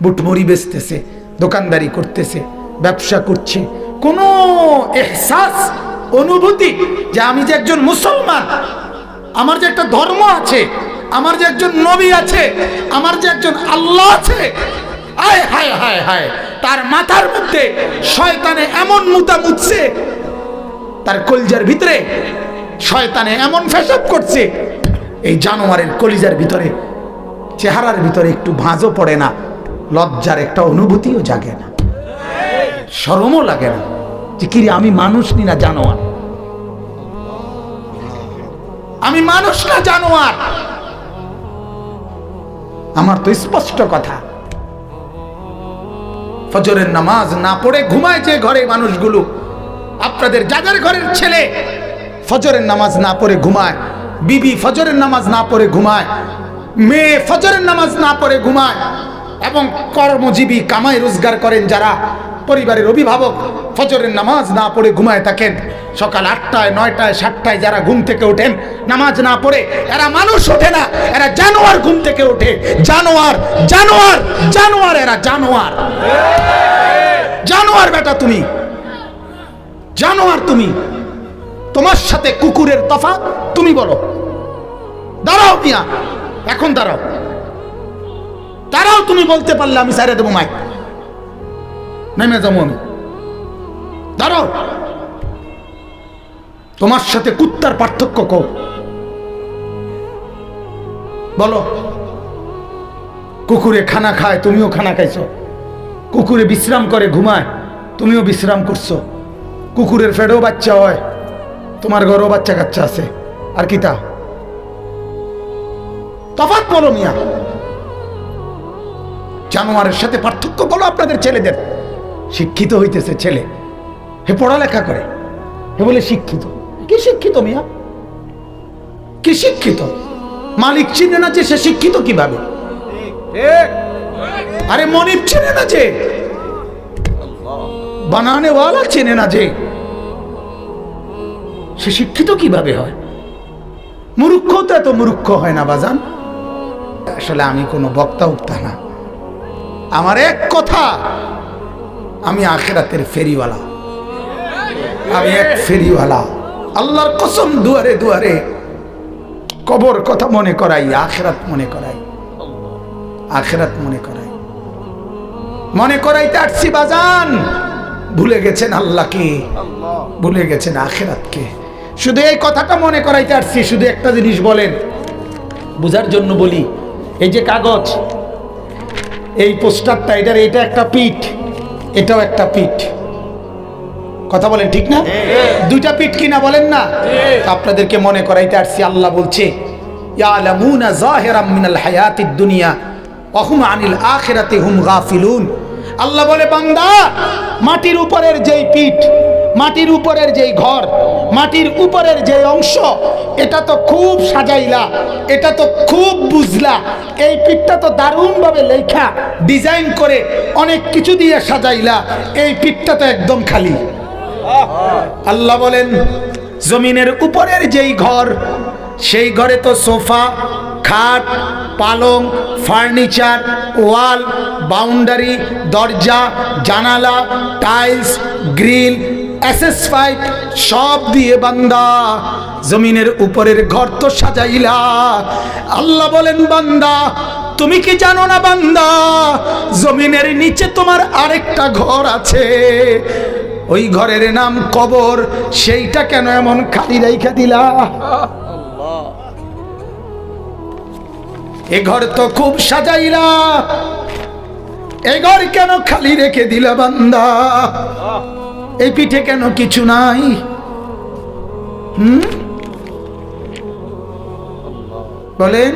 বুটমুড়ি বেচতেছে, দোকানদারি করতেছে, ব্যবসা করছে, কোনো এহসাস অনুভূতি যে আমি যে একজন মুসলমান, আমার যে একটা ধর্ম আছে, আমার যে একজন নবী আছে, আমার যে একজন আল্লাহ আছে, আয় হায় হায় হায়, তার মাথার মধ্যে শয়তানে এমন মুতা মুতছে, তার কলিজার ভিতরে শয়তানে এমন ফেসাব করছে, এই জানোয়ারের কলিজার ভিতরে, চেহারার ভিতরে একটু ভাঁজও পড়ে না, লজ্জার একটা অনুভূতিও জাগে না, শরমও লাগে না যে কি আমি মানুষ নি না জানোয়ার, আমি মানুষ না জানোয়ার। আমার তো স্পষ্ট কথা, ফজরের নামাজ না পড়ে ঘুমায় যে ঘরে মানুষগুলো, আপনাদের যাদের ঘরের ছেলে ফজরের নামাজ না পড়ে ঘুমায়, বিবি ফজরের নামাজ না পড়ে ঘুমায়, মেয়ে ফজরের নামাজ না পড়ে ঘুমায়, এবং কর্মজীবী কামাই রোজগার করেন যারা, পরিবারের অভিভাবক ফজরের নামাজ না পড়ে ঘুমায় থাকেন, সকাল 8টায় 9টায় 7টায় যারা ঘুম থেকে ওঠেন নামাজ না পড়ে, এরা মানুষ ওঠে না, এরা জানোয়ার ঘুম থেকে ওঠে, জানোয়ার জানোয়ার জানোয়ার, এরা জানোয়ার। জানোয়ার বেটা তুমি, জানোয়ার তুমি, তোমার সাথে কুকুরের তফাৎ তুমি বলো। দাঁড়াও মিয়া, এখন দাঁড়াও, দাঁড়াও, তুমি বলতে পারলে আমি সাইরে দেবো, মাইক নেমে যাবো আমি, দাঁড়াও। তোমার সাথে কুত্তার পার্থক্য কও, বলো। কুকুরে খানা খায়, তুমিও খানা খাইছো, কুকুরে বিশ্রাম করে ঘুমায়, তুমিও বিশ্রাম করছো, কুকুরের ফেডেও বাচ্চা হয়, তোমার ঘরেও বাচ্চা কাচ্চা আছে, আর কি তা তফাৎ বলো মিয়া। জানোয়ারের সাথে পার্থক্য বলো আপনাদের ছেলেদের। শিক্ষিত হইতেছে ছেলে, হে পড়ালেখা করে, হে বলে শিক্ষিত। কি শিক্ষিত মিয়া, কি শিক্ষিত? মালিক চিনে না যে সে শিক্ষিত কিভাবে? আরে মনিব চিনে না যে, বানানেওয়ালা চেনে না যে, সে শিক্ষিত কিভাবে হয়? মূর্খ তো এত মূর্খ হয় না বাজান। আসলে আমি কোনো বক্তা উক্তা না, আমার এক কথা, আমি আখিরাতের ফেরিওয়ালা, আমি এক ফেরিওয়ালা। আল্লাহর কসম, দুয়ারে দুয়ারে কবর কথা মনে করাই, আখিরাত মনে করাই, আখিরাত মনে করাই, মনে করাইতে আসছি বাজান। ভুলে গেছেন আল্লাহকে, ভুলে গেছেন আখিরাতকে। শুধু এই কথাটা মনে করাইতে আসছি। শুধু একটা জিনিস বলেন, বুঝার জন্য বলি, এই যে কাগজ, এই পোস্টারটা, এটা একটা পিঠ, এটাও একটা পিঠ, কথা বলেন ঠিক না? দুইটা পিঠ কিনা বলেন না? আপনাদেরকে মনে করাইতে আসছি, আল্লাহ বলছে ইয়ালামুনা যাহিরাম মিনাল হায়াতিদ দুনিয়া ওয়া হুম আনিল আখিরাতি হুম গাফিলুন। আল্লাহ বলে, বান্দা, মাটির উপরের যেই পিঠ, মাটির উপরের যেই ঘর, মাটির উপরের যে অংশ, এটা তো খুব সাজাইলা, এটা তো খুব বুঝলা, এই পিঠটা তো দারুণভাবে লেখা ডিজাইন করে অনেক কিছু দিয়ে সাজাইলা, এই পিঠটা তো একদম খালি। আল্লাহ বলেন, জমিনের উপরের যেই ঘর, সেই ঘরে তো সোফা, খাট, পালং, ফার্নিচার, ওয়াল, বাউন্ডারি, দরজা, জানালা, টাইলস, গ্রিল, অ্যাসেসফাইড সব দিয়ে বান্দা জমিনের উপরের ঘর তো সাজাইলা। আল্লাহ বলেন, বান্দা তুমি কি জানো না বান্দা, জমিনের নিচে তোমার আরেকটা ঘর আছে, ওই ঘরের নাম কবর, সেইটা কেন এমন খালি রাইখা দিলা? এ ঘর তো খুব সাজাইলা, এ ঘর কেন খালি রেখে দিলা বান্দা? এই পিঠে কেন কিছু নাই? বলেন।